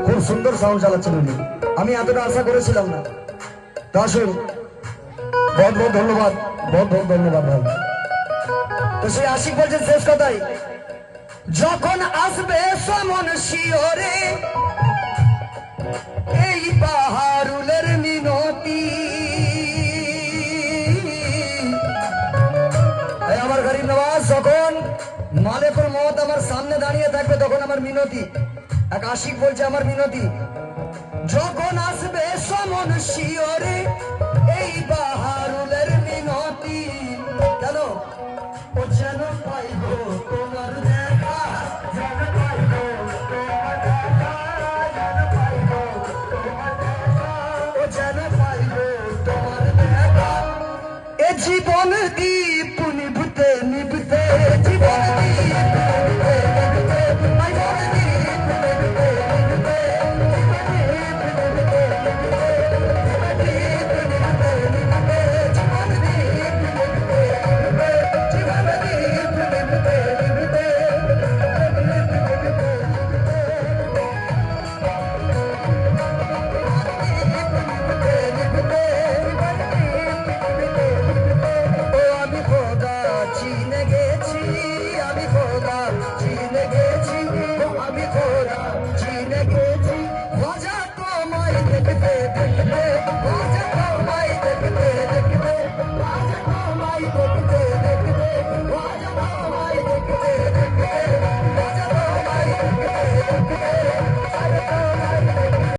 খুব সুন্দর সাউন্ড চালাচ্ছেন উনি, আমি এতটা আশা করেছিলাম না। তা আসুন, বহুত বহুত ধন্যবাদ, বহুত বহুত ধন্যবাদ ভাই। তো সেই আশিক বলছেন শেষ কথাই, যখন আসবে সমন শিওরে এই বাহারুলের মিনতি, আমার গরিব নওয়াজ যখন মালেকুল মত আমার সামনে দাঁড়িয়ে থাকবে তখন আমার মিনতি, এক আশিক বলছে আমার মিনতি, যখন আসবে সমন শিওরে